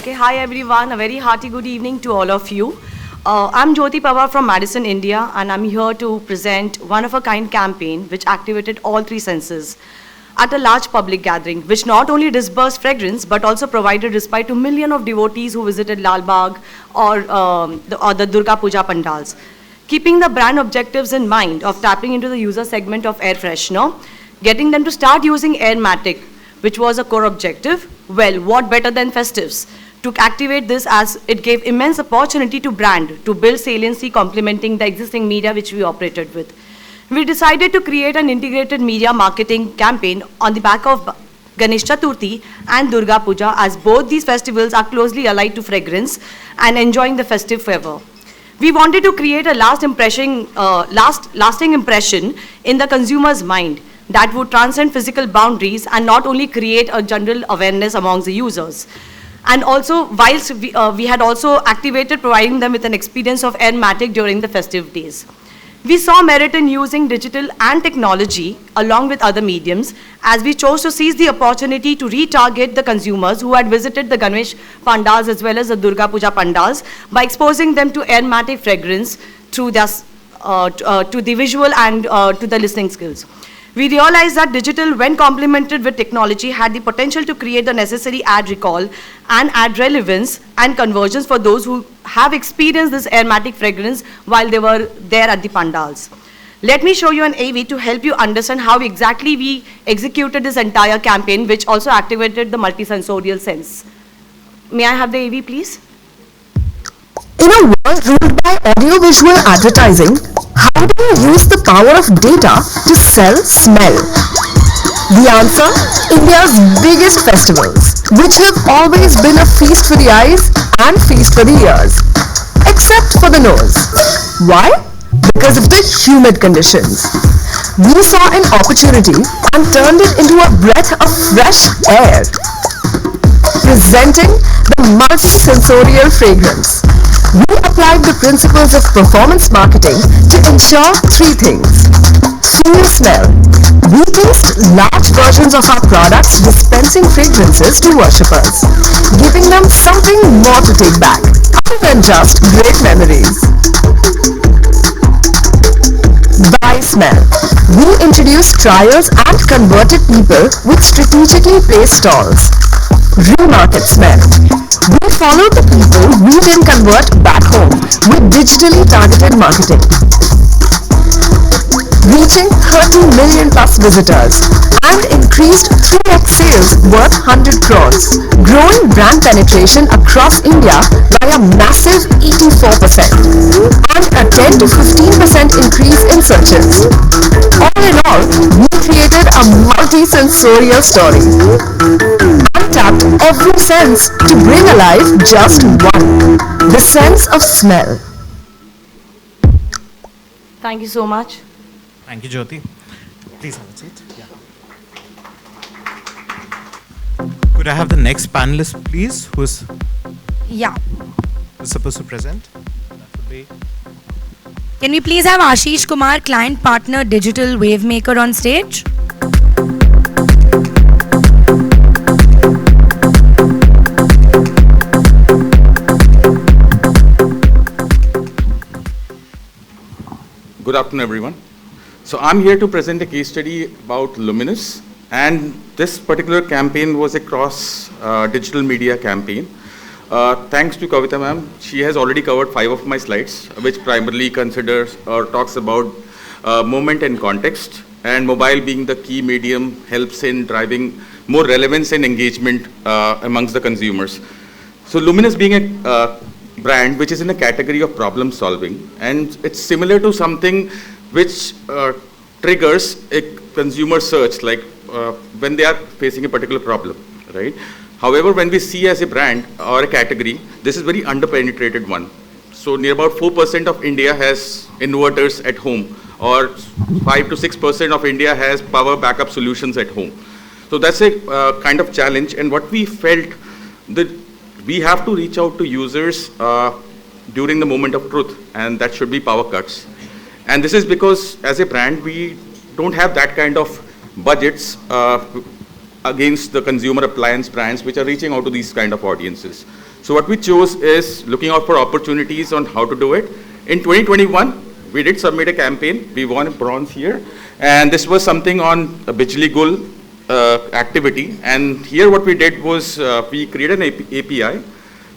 Okay, hi everyone. A very hearty good evening to all of you. I'm Jyoti Pawar from Madison, India, and I'm here to present one-of-a-kind campaign which activated all three senses at a large public gathering, which not only disbursed fragrance but also provided respite to millions of devotees who visited Lal Bagh or the Durga Puja pandals. Keeping the brand objectives in mind of tapping into the user segment of air freshener, getting them to start using Airmatic, which was a core objective. Well, what better than festives to activate this, as it gave immense opportunity to brand to build saliency complementing the existing media which we operated with. We decided to create an integrated media marketing campaign on the back of Ganesh Chaturthi and Durga Puja, as both these festivals are closely allied to fragrance and enjoying the festive fervor. We wanted to create a lasting impression in the consumer's mind that would transcend physical boundaries and not only create a general awareness amongst the users. And also, whilst we had also activated providing them with an experience of Airmatic during the festive days. We saw merit in using digital and technology along with other mediums, as we chose to seize the opportunity to retarget the consumers who had visited the Ganesh pandals as well as the Durga Puja pandals by exposing them to Airmatic fragrance through their, to the visual and to the listening skills. We realized that digital, when complemented with technology, had the potential to create the necessary ad recall and ad relevance and conversions for those who have experienced this Airmatic fragrance while they were there at the pandals. Let me show you an AV to help you understand how exactly we executed this entire campaign, which also activated the multisensorial sense. May I have the AV, please? In a world ruled by audiovisual advertising, how do you use the power of data to sell smell? The answer? India's biggest festivals, which have always been a feast for the eyes and feast for the ears. Except for the nose. Why? Because of the humid conditions. We saw an opportunity and turned it into a breath of fresh air. Presenting the multi-sensorial fragrance. We applied the principles of performance marketing to ensure three things. Full smell. We taste large versions of our products dispensing fragrances to worshippers, giving them something more to take back, other than just great memories. By smell. We introduced trials and converted people with strategically placed stalls. Remarket smell. We follow the people we then convert back home with digitally targeted marketing. Reaching 30 million plus visitors and increased 3x sales worth 100 crores. Growing brand penetration across India by a massive 84% and a 10 to 15% increase in searches. All in all, we created a multi-sensorial story. Tapped every sense to bring alive just one, the sense of smell. Thank you so much. Thank you, Jyoti. Please have a seat. Yeah. Could I have the next panelist, please, who's supposed to present? That would be. Can we please have Ashish Kumar, client partner, digital wavemaker, on stage? Good afternoon, everyone. So I'm here to present a case study about Luminous, and this particular campaign was a cross digital media campaign. Thanks to Kavita ma'am, she has already covered 5 of my slides, which primarily considers or talks about moment and context, and mobile being the key medium helps in driving more relevance and engagement amongst the consumers. So Luminous being a brand which is in a category of problem solving, and it's similar to something which triggers a consumer search, like when they are facing a particular problem, right? However, when we see as a brand or a category, this is very underpenetrated one. So near about 4% of India has inverters at home, or 5 to 6% of India has power backup solutions at home. So that's a kind of challenge, and what we felt that we have to reach out to users during the moment of truth, and that should be power cuts. And this is because as a brand, we don't have that kind of budgets against the consumer appliance brands which are reaching out to these kind of audiences. So what we chose is looking out for opportunities on how to do it. In 2021, we did submit a campaign. We won bronze here. And this was something on a Bijli Gul activity. And here what we did was we created an API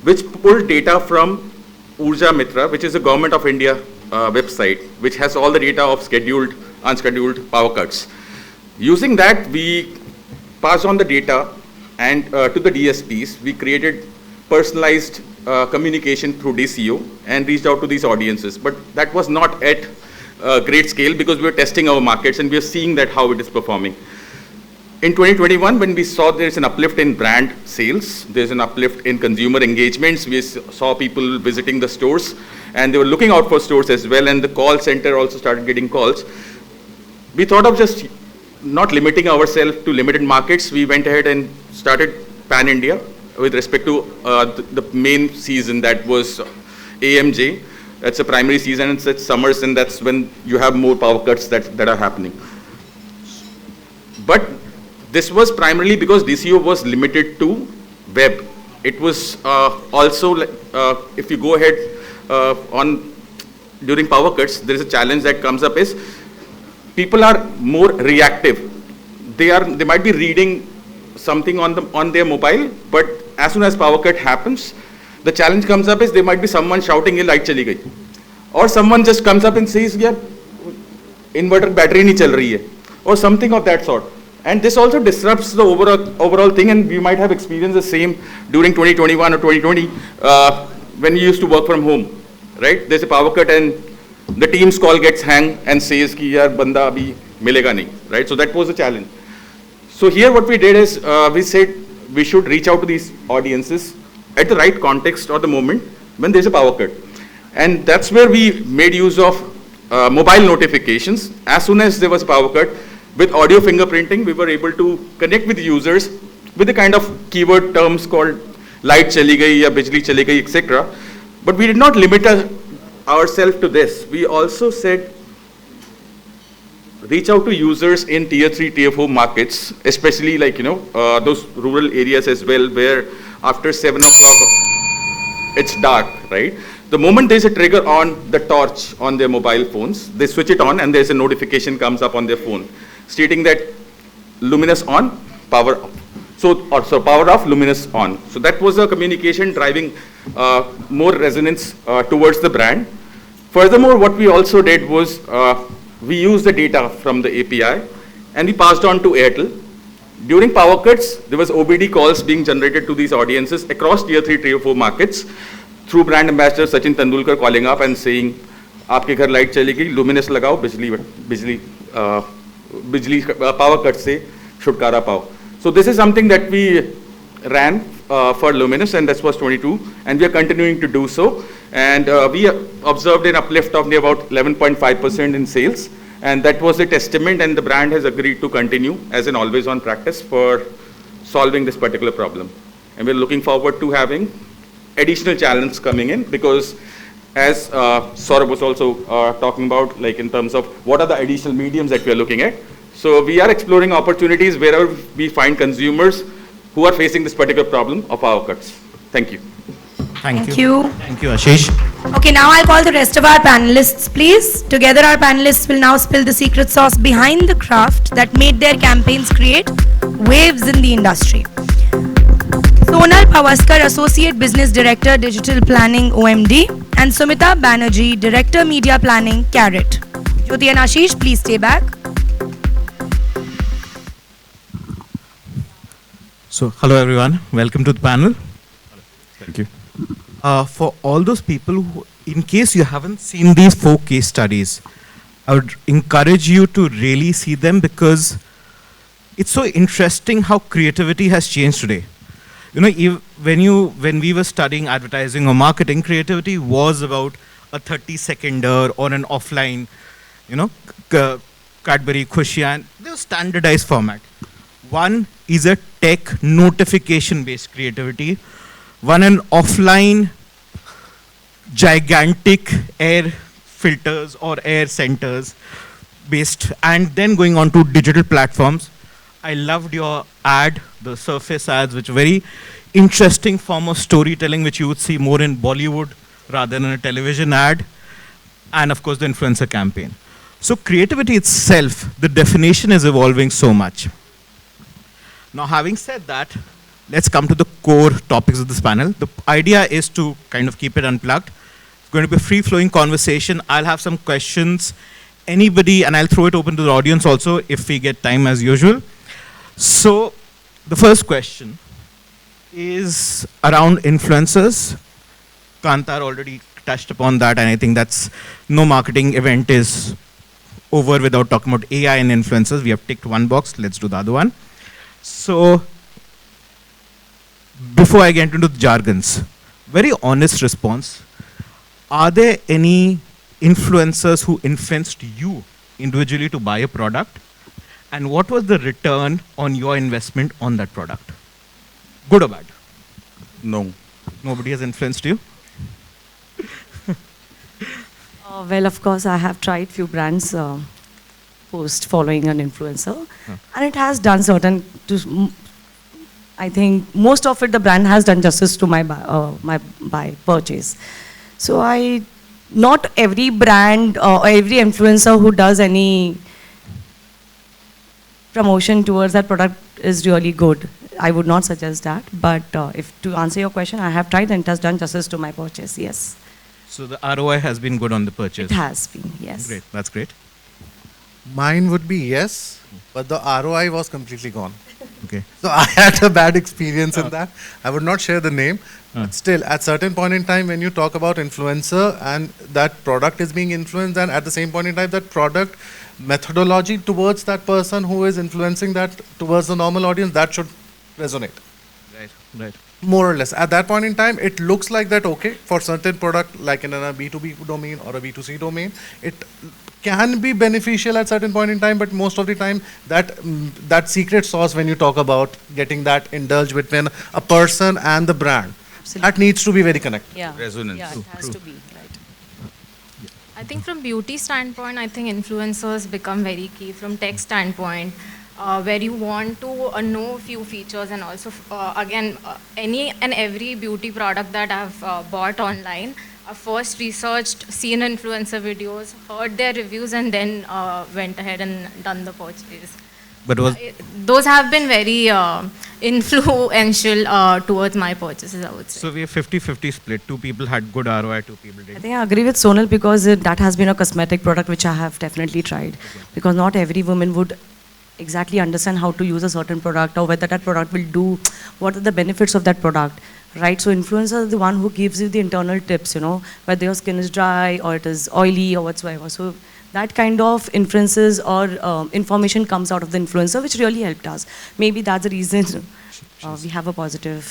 which pulled data from Urja Mitra, which is a Government of India website, which has all the data of scheduled, unscheduled power cuts. Using that, we passed on the data and to the DSPs. We created personalized communication through DCO and reached out to these audiences. But that was not at great scale because we were testing our markets and we are seeing that how it is performing. In 2021, when we saw there's an uplift in brand sales, there's an uplift in consumer engagements, we saw people visiting the stores and they were looking out for stores as well, and the call center also started getting calls. We thought of just not limiting ourselves to limited markets. We went ahead and started pan-India with respect to the main season that was AMJ. That's a primary season, it's summers, and that's when you have more power cuts that are happening. But this was primarily because DCO was limited to web. It was also, if you go ahead during power cuts, there is a challenge that comes up is people are more reactive. They might be reading something on their mobile, but as soon as power cut happens, the challenge comes up is there might be someone shouting, "Ye light chali gayi," or someone just comes up and says, "Yeah, inverter battery nahi chal rahi hai," or something of that sort. And this also disrupts the overall thing, and we might have experienced the same during 2021 or 2020 when we used to work from home, right? There's a power cut and the team's call gets hang and says ki yaar banda abhi milega nahi, right? So that was a challenge. So here what we did is we said we should reach out to these audiences at the right context or the moment when there's a power cut. And that's where we made use of mobile notifications. As soon as there was a power cut, with audio fingerprinting, we were able to connect with users with the kind of keyword terms called light chali gayi ya bijli chali gayi, etc. But we did not limit ourselves to this. We also said reach out to users in tier 3, tier 4 markets, especially like, those rural areas as well, where after 7 o'clock, it's dark, right? The moment there's a trigger on the torch on their mobile phones, they switch it on and there's a notification comes up on their phone stating that luminous on, power off. So power off, luminous on. So that was a communication driving more resonance towards the brand. Furthermore, what we also did was we used the data from the API and we passed on to Airtel. During power cuts, there was OBD calls being generated to these audiences across tier 3, tier 4 markets through brand ambassador Sachin Tendulkar calling up and saying, "Aapke ghar light chalegi, luminous lagao, bijli power cuts se छुटकारा पाओ." So this is something that we ran for Luminous, and that was 22, and we are continuing to do so. And we observed an uplift of near about 11.5% in sales, and that was a testament, and the brand has agreed to continue as an always-on practice for solving this particular problem. And we're looking forward to having additional challenges coming in, because as Saurabh was also talking about, like in terms of what are the additional mediums that we are looking at. So we are exploring opportunities wherever we find consumers who are facing this particular problem of power cuts. Thank you. Thank you. Thank you, Ashish. Okay, now I'll call the rest of our panelists, please. Together, our panelists will now spill the secret sauce behind the craft that made their campaigns create waves in the industry. Sonal Pavaskar, Associate Business Director, Digital Planning, OMD, and Sumita Banerjee, Director, Media Planning, Carrot. Jyoti and Ashish, please stay back. So, hello everyone. Welcome to the panel. Thank you. For all those people who, in case you haven't seen these 4 case studies, I would encourage you to really see them, because it's so interesting how creativity has changed today. When we were studying advertising or marketing, creativity was about a 30-seconder or an offline, Cadbury, Khushiyan, they were standardized format. One is a tech notification-based creativity. One an offline, gigantic air filters or air centers based, and then going on to digital platforms. I loved your ad, the surface ads, which very interesting form of storytelling, which you would see more in Bollywood rather than a television ad, and of course the influencer campaign. So creativity itself, the definition is evolving so much. Now, having said that, let's come to the core topics of this panel. The idea is to kind of keep it unplugged. It's going to be a free-flowing conversation. I'll have some questions. Anybody, and I'll throw it open to the audience also if we get time as usual. So, the first question is around influencers. Kantar already touched upon that, and I think that's no marketing event is over without talking about AI and influencers. We have ticked one box. Let's do the other one. So, before I get into the jargons, very honest response. Are there any influencers who influenced you individually to buy a product? And what was the return on your investment on that product? Good or bad? No. Nobody has influenced you? Well, of course, I have tried few brands post following an influencer, and it has done certain. I think most of it, the brand has done justice to my buy purchase. So not every brand or every influencer who does any promotion towards that product is really good. I would not suggest that. But if to answer your question, I have tried and it has done justice to my purchase. Yes. So the ROI has been good on the purchase. It has been. Yes. Great. That's great. Mine would be yes, but the ROI was completely gone. Okay. So I had a bad experience in that. I would not share the name. But still, at certain point in time, when you talk about influencer and that product is being influenced, and at the same point in time, that product methodology towards that person who is influencing that towards the normal audience, that should resonate. Right. Right. More or less. At that point in time, it looks like that, okay, for certain product, like in a B2B domain or a B2C domain, it can be beneficial at certain point in time, but most of the time, that secret sauce when you talk about getting that indulged between a person and the brand, that needs to be very connected. Yeah. Resonance. Yeah, it has to be. Right. I think from beauty standpoint, I think influencers become very key. From tech standpoint, where you want to know few features, and also any and every beauty product that I've bought online, I first researched, seen influencer videos, heard their reviews, and then went ahead and done the purchase. But was Those have been very influential towards my purchases, I would say. so we have 50-50 split. 2 people had good ROI, 2 people I didn't. think I agree with Sonal because that has been a cosmetic product which I have definitely tried. Because not every woman would exactly understand how to use a certain product or whether that product will do, what are the benefits of that product, right? So influencer is the one who gives you the internal tips, whether your skin is dry or it is oily or whatsoever. So that kind of inferences or information comes out of the influencer, which really helped us. Maybe that's the reason we have a positive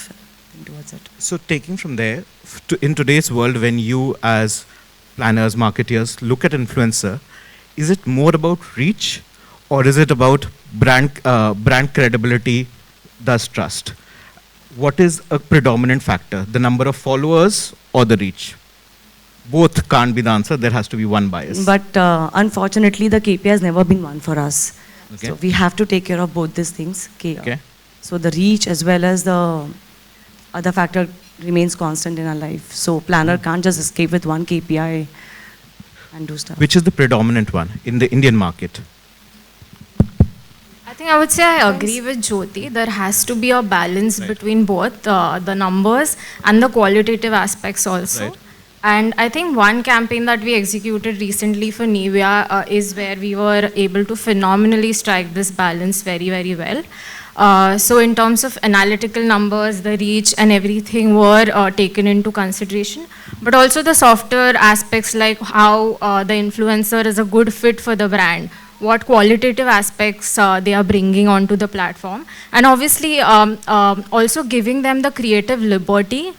thing towards it. So taking from there, in today's world, when you as planners, marketeers look at influencer, is it more about reach or is it about brand credibility, thus trust? What is a predominant factor, the number of followers or the reach? Both can't be the answer, there has to be one bias. But unfortunately, the KPI has never been one for us. Okay. So we have to take care of both these things. Okay. So the reach as well as the other factor remains constant in our life. So planner can't just escape with one KPI and do stuff. Which is the predominant one in the Indian market? I think I would say I agree with Jyoti. There has to be a balance between both the numbers and the qualitative aspects also. Right. And I think one campaign that we executed recently for Nivea is where we were able to phenomenally strike this balance very, very well. So in terms of analytical numbers, the reach and everything were taken into consideration. But also the softer aspects like how the influencer is a good fit for the brand, what qualitative aspects they are bringing onto the platform. And obviously also giving them the creative liberty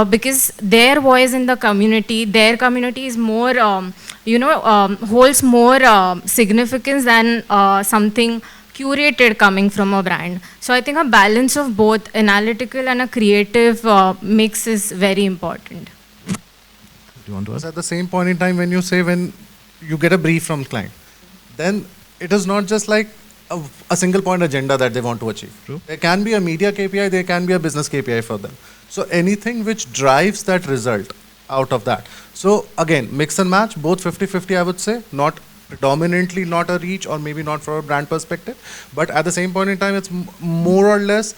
because their voice in the community, their community is more, holds more significance than something curated coming from a brand. So I think a balance of both analytical and a creative mix is very important. Do you want to Because ask? at the same point in time, when you say when you get a brief from client, then it is not just like a single point agenda that they want to achieve. True. There can be a media KPI, there can be a business KPI for them. So anything which drives that result out of that. So again, mix and match, both 50-50 I would say, not predominantly not a reach or maybe not from a brand perspective, but at the same point in time, it's more or less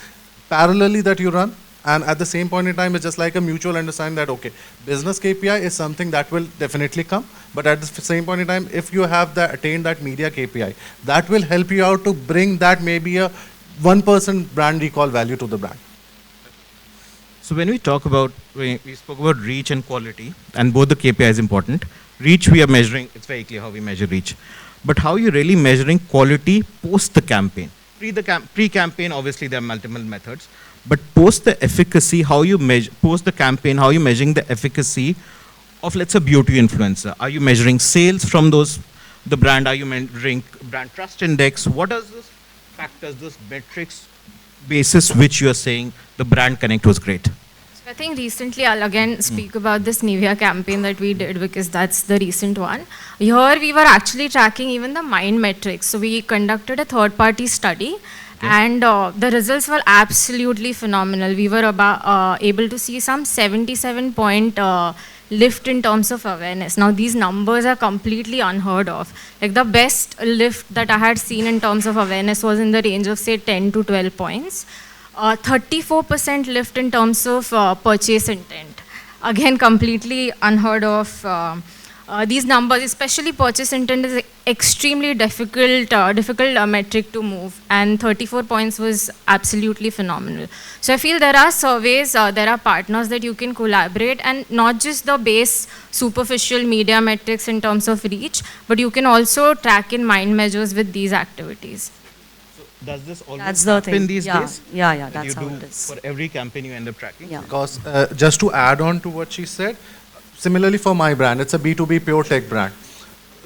parallelly that you run. And at the same point in time, it's just like a mutual understanding that, okay, business KPI is something that will definitely come. But at the same point in time, if you have attained that media KPI, that will help you out to bring that maybe a 1% brand recall value to the brand. So when we talk about, we spoke about reach and quality, and both the KPI is important. Reach we are measuring, it's very clear how we measure reach. But how are you really measuring quality post the campaign? Pre-campaign, obviously there are multiple methods. But post the efficacy, how you measure, post the campaign, how are you measuring the efficacy of, let's say, beauty influencer? Are you measuring sales from the brand? Are you measuring brand trust index? What are those factors, those metrics basis which you are saying the brand connect was great? So I think recently I'll again speak about this Nivea campaign that we did because that's the recent one. Here we were actually tracking even the mind metrics. So we conducted a third-party study. And the results were absolutely phenomenal. We were able to see some 77-point lift in terms of awareness. Now, these numbers are completely unheard of. Like the best lift that I had seen in terms of awareness was in the range of, say, 10 to 12 points. 34% lift in terms of purchase intent. Again, completely unheard of. These numbers, especially purchase intent, is extremely difficult metric to move, and 34 points was absolutely phenomenal. So I feel there are surveys, there are partners that you can collaborate, and not just the base superficial media metrics in terms of reach, but you can also track in mind measures with these activities. So does this always That's the happen thing. these Yeah, days? yeah, That that's you how do it is. for every campaign you end up tracking? Yeah. Because just to add on to what she said, similarly for my brand, it's a B2B pure tech brand.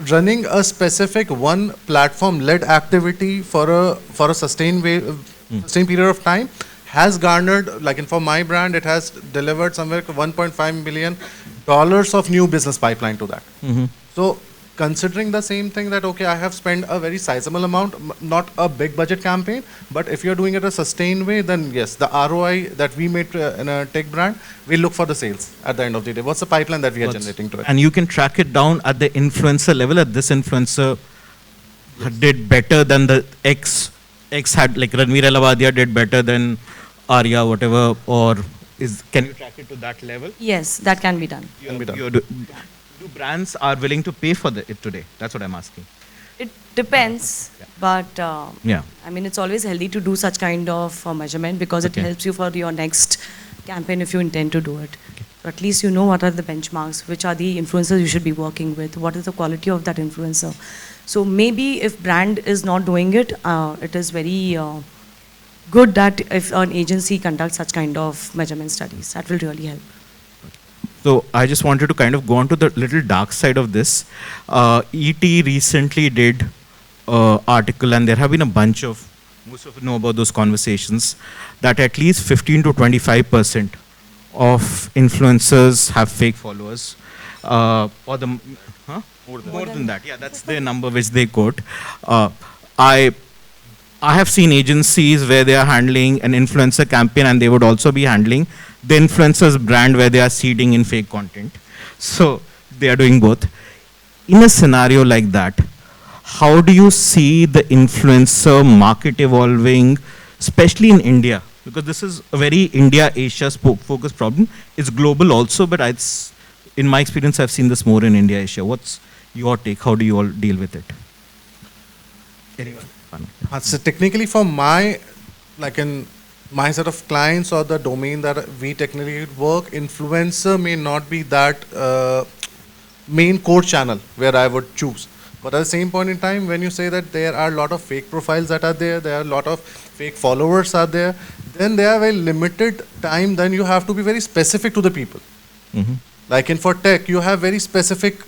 Running a specific one platform-led activity for a sustained period of time has garnered, like for my brand, it has delivered somewhere $1.5 million of new business pipeline to that. So considering the same thing that, okay, I have spent a very sizable amount, not a big budget campaign, but if you're doing it a sustained way, then yes, the ROI that we made in a tech brand, we look for the sales at the end of the day. What's the pipeline that we are generating to it? And you can track it down at the influencer level, that this influencer did better than the X had, like Ranveer Alawadia did better than Arya, whatever, or can you track it to that level? Yes, that can be done. Do brands are willing to pay for it today? That's what I'm asking. It depends, but Yeah. I mean, it's always healthy to do such kind of measurement because it Okay. helps you for your next campaign if you intend to do it. At least you know what are the benchmarks, which are the influencers you should be working with, what is the quality of that influencer. So maybe if brand is not doing it, it is very good that if an agency conducts such kind of measurement studies, that will really help. So I just wanted to kind of go on to the little dark side of this. ET recently did article, and there have been a bunch of, most of you know about those conversations, that at least 15 to 25% of influencers have fake followers, or the more than that. Yeah, that's their number which they quote. I have seen agencies where they are handling an influencer campaign and they would also be handling the influencer's brand where they are seeding in fake content. So they are doing both. In a scenario like that, how do you see the influencer market evolving, especially in India? Because this is a very India-Asia focused problem. It's global also, but in my experience, I've seen this more in India-Asia. What's your take? How do you all deal with it? Anyone? So technically for my set of clients or the domain that we technically work, influencer may not be that main core channel where I would choose. But at the same point in time, when you say that there are a lot of fake profiles that are there are a lot of fake followers are there, then they are very limited time, then you have to be very specific to the people. Like for tech, you have very specific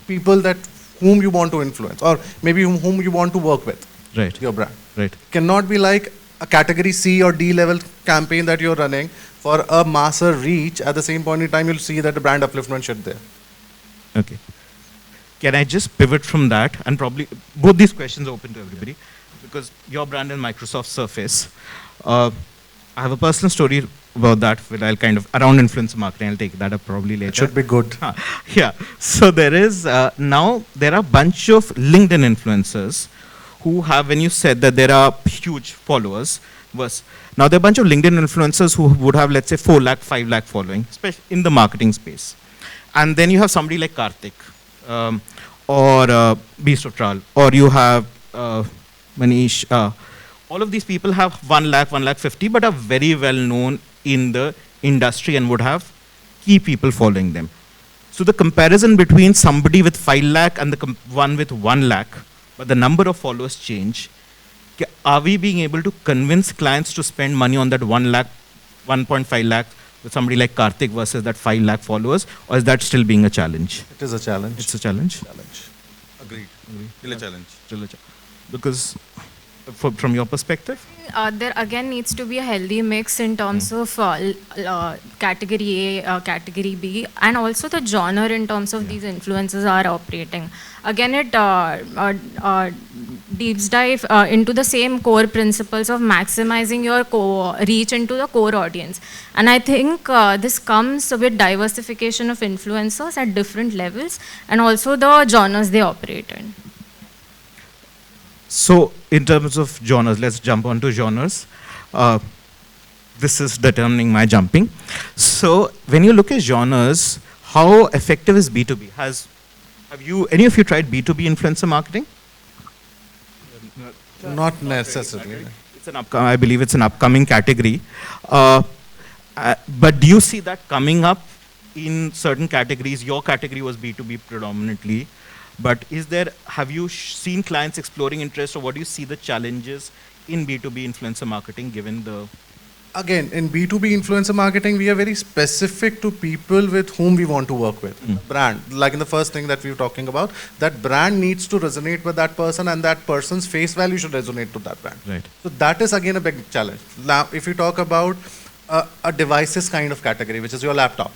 people that whom you want to influence, or maybe whom you want to work with. Right. Your brand. Right. Cannot be like a category C or D level campaign that you're running for a masser reach. At the same point in time, you'll see that the brand upliftment should there. Okay. Can I just pivot from that, and probably both these questions are open to everybody. because your brand is Microsoft Surface. I have a personal story about that, but I'll kind of, around influencer marketing, I'll take that up probably later. It should be good. Yeah, so there is, now there are a bunch of LinkedIn influencers who have, when you said that there are huge followers, now there are a bunch of LinkedIn influencers who would have, let's say, 4 lakh, 5 lakh following, especially in the marketing space. And then you have somebody like Karthik, or Beast of Trial, or you have Manish. All of these people have 1 lakh, 1 lakh 50, but are very well known in the industry and would have key people following them. So the comparison between somebody with 5 lakh and the one with 1 lakh, but the number of followers change. Are we being able to convince clients to spend money on that 1 lakh, 1.5 lakh with somebody like Karthik versus that 5 lakh followers, or is that still being a challenge? It is a challenge. It's a challenge? Agreed. Still a challenge. Because from your perspective? There again needs to be a healthy mix in terms of category A, category B, and also the genre in terms of these influences are operating. Again, it deeps dive into the same core principles of maximizing your reach into the core audience. And I think this comes with diversification of influencers at different levels and also the genres they operate in. So, in terms of genres, let's jump onto genres. This is determining my jumping. So, when you look at genres, how effective is B2B? Have any of you tried B2B influencer marketing? Not necessarily. I believe it's an upcoming category. But do you see that coming up in certain categories? Your category was B2B predominantly. But have you seen clients exploring interest, or what do you see the challenges in B2B influencer marketing given the... Again, in B2B influencer marketing, we are very specific to people with whom we want to work with. Brand, like in the first thing that we were talking about, that brand needs to resonate with that person and that person's face value should resonate to that brand. Right. So that is again a big challenge. Now, if you talk about a devices kind of category, which is your laptop,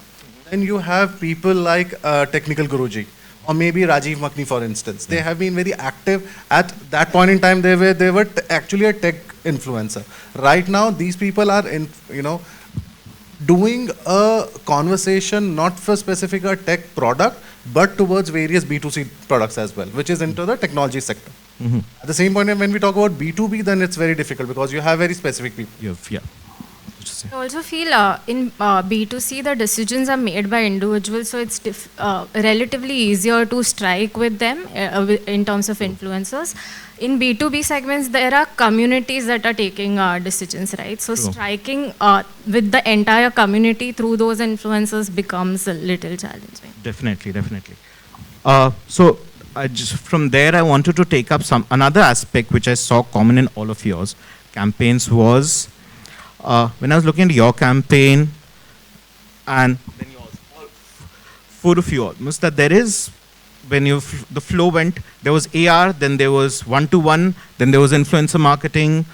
then you have people like Technical Guruji, or maybe Rajiv Makni, for instance. They have been very active. At that point in time, they were actually a tech influencer. Right now, these people are doing a conversation not for specific a tech product, but towards various B2C products as well, which is into the technology sector. At the same point, when we talk about B2B, then it's very difficult because you have very specific people. I also feel in B2C, the decisions are made by individuals, so it's relatively easier to strike with them in terms of influencers. In B2B segments, there are communities that are taking decisions, right? So striking with the entire community through those influencers becomes a little challenging. Definitely. So from there, I wanted to take up another aspect which I saw common in all of yours campaigns was when I was looking at your campaign and then yours, four of you almost, that there is, when the flow went, there was AR, then there was one-to-one, then there was influencer marketing,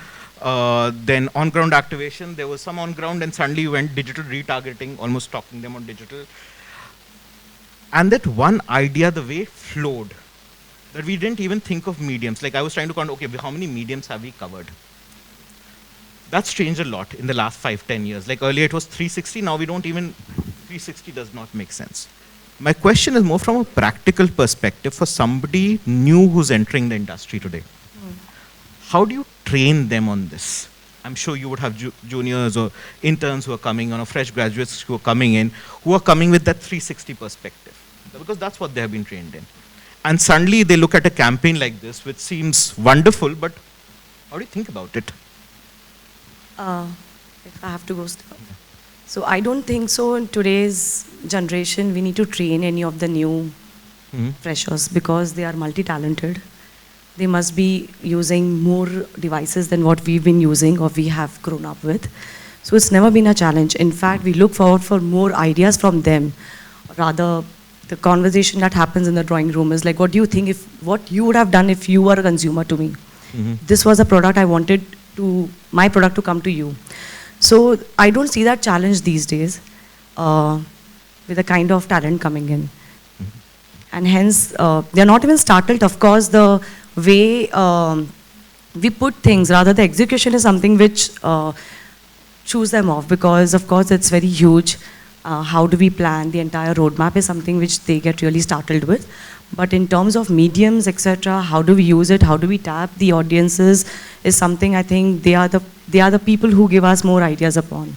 then on-ground activation, there was some on-ground, and suddenly you went digital retargeting, almost talking them on digital. And that one idea, the way it flowed, that we didn't even think of mediums. Like I was trying to count, okay, how many mediums have we covered? That's changed a lot in the last 5-10 years. Like earlier it was 360, now we don't even, 360 does not make sense. My question is more from a practical perspective for somebody new who's entering the industry today. How do you train them on this? I'm sure you would have juniors or interns who are coming on, or fresh graduates who are coming in, who are coming with that 360 perspective, because that's what they have been trained in. And suddenly they look at a campaign like this, which seems wonderful, but how do you think about it? If I have to go start. So I don't think so in today's generation we need to train any of the new freshers, because they are multi-talented. They must be using more devices than what we've been using or we have grown up with. So it's never been a challenge. In fact, we look forward for more ideas from them. Rather, the conversation that happens in the drawing room is like, what do you think what you would have done if you were a consumer to me? This was a product I wanted my product to come to you. So I don't see that challenge these days with the kind of talent coming in. And hence, they're not even startled. Of course, the way we put things, rather the execution is something which choose them off, because of course it's very huge. How do we plan? The entire roadmap is something which they get really startled with. But in terms of mediums, etc., how do we use it? How do we tap the audiences? Is something I think they are the people who give us more ideas upon.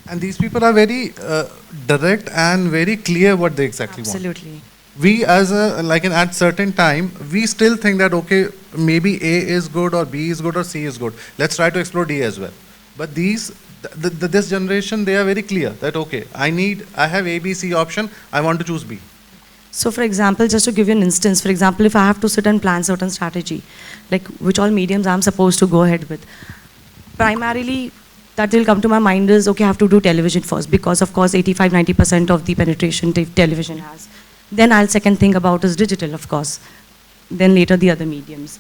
And these people are very direct and very clear what they exactly want. Absolutely. We as at certain time, we still think that, okay, maybe A is good or B is good or C is good. Let's try to explore D as well. But this generation, they are very clear that, okay, I have A, B, C option, I want to choose B. So for example, just to give you an instance, for example, if I have to sit and plan certain strategy, like which all mediums I'm supposed to go ahead with, primarily that will come to my mind is, okay, I have to do television first, because of course 85-90% of the penetration television has. Then I'll second think about is digital, of course. Then later the other mediums.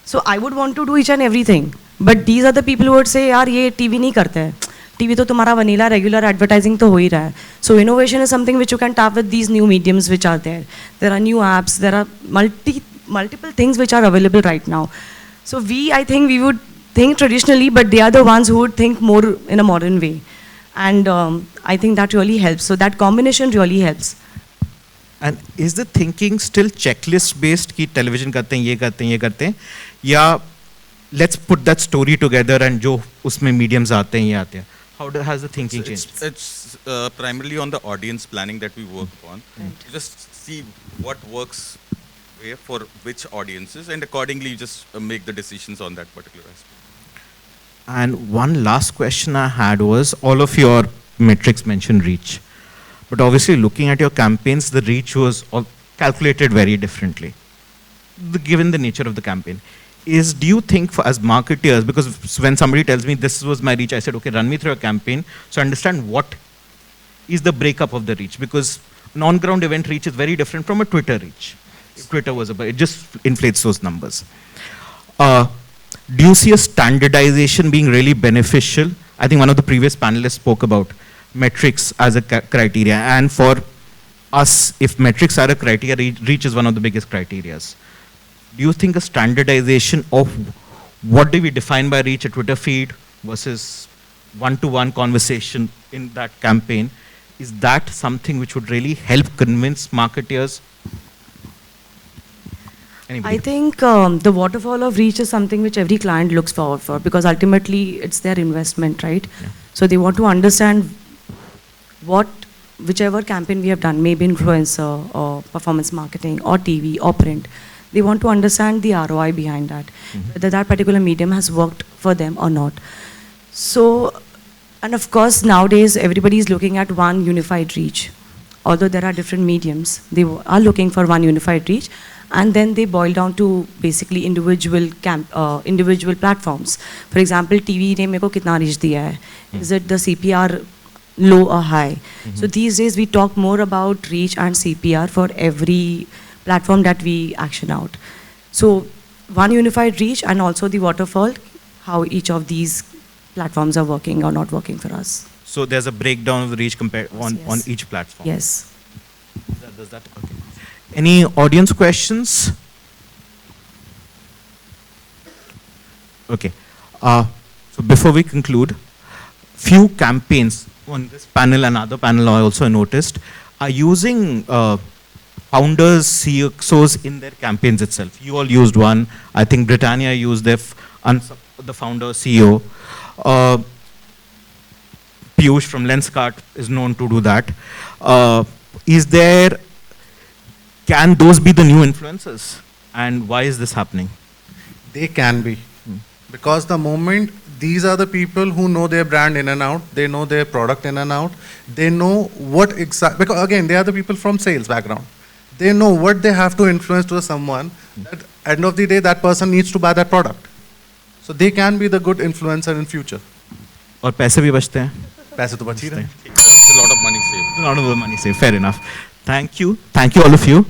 So I would want to do each and everything. But these are the people who would say, yaar, ye TV nahi karte hai. TV to tumhara vanilla regular advertising to ho hi raha hai. So innovation is something which you can tap with these new mediums which are there. There are new apps, there are multiple things which are available right now. So I think we would think traditionally, but they are the ones who would think more in a modern way. And I think that really helps. So that combination really helps. And is the thinking still checklist based ki television karte hain, ye karte hain, ya let's put that story together and jo usme mediums aate hain, ye aate hain? How has the thinking changed? It's primarily on the audience planning that we work on. You just see what works where for which audiences, and accordingly you just make the decisions on that particular aspect. And one last question I had was, all of your metrics mentioned reach. But obviously looking at your campaigns, the reach was all calculated very differently, given the nature of the campaign. Do you think as marketers, because when somebody tells me this was my reach, I said, okay, run me through a campaign, so understand what is the breakup of the reach, because an on-ground event reach is very different from a Twitter reach. If Twitter was it just inflates those numbers. Do you see a standardization being really beneficial? I think one of the previous panelists spoke about metrics as a criteria, and for us, if metrics are a criteria, reach is one of the biggest criterias. Do you think a standardization of what do we define by reach, a Twitter feed versus one-to-one conversation in that campaign, is that something which would really help convince marketers? Anybody? I think the waterfall of reach is something which every client looks forward for, because ultimately it's their investment, right? Yeah. So they want to understand whichever campaign we have done, maybe influencer or performance marketing or TV or print, they want to understand the ROI behind that, whether that particular medium has worked for them or not. So, and of course nowadays everybody is looking at one unified reach. Although there are different mediums, they are looking for one unified reach, and then they boil down to basically individual platforms. For example, TV ne meko kitna reach diya hai? Is it the CPR low or high? So these days we talk more about reach and CPR for every platform that we action out. So one unified reach, and also the waterfall, how each of these platforms are working or not working for us. So there's a breakdown of the reach on each platform. Yes. Does that okay. Any audience questions? Okay. So before we conclude, few campaigns on this panel and other panel I also noticed are using founders, CXOs in their campaigns itself. You all used one. I think Britannia used the founder, CEO. Piyush from Lenskart is known to do that. Can those be the new influencers? And why is this happening? They can be. Because the moment these are the people who know their brand in and out, they know their product in and out, they know what exactly, because again, they are the people from sales background. They know what they have to influence to someone, that at the end of the day, that person needs to buy that product. So they can be the good influencer in future. और पैसे भी बचते हैं? पैसे तो बच ही रहे हैं. It's a lot of money saved. A lot of money saved, fair enough. Thank you all of you.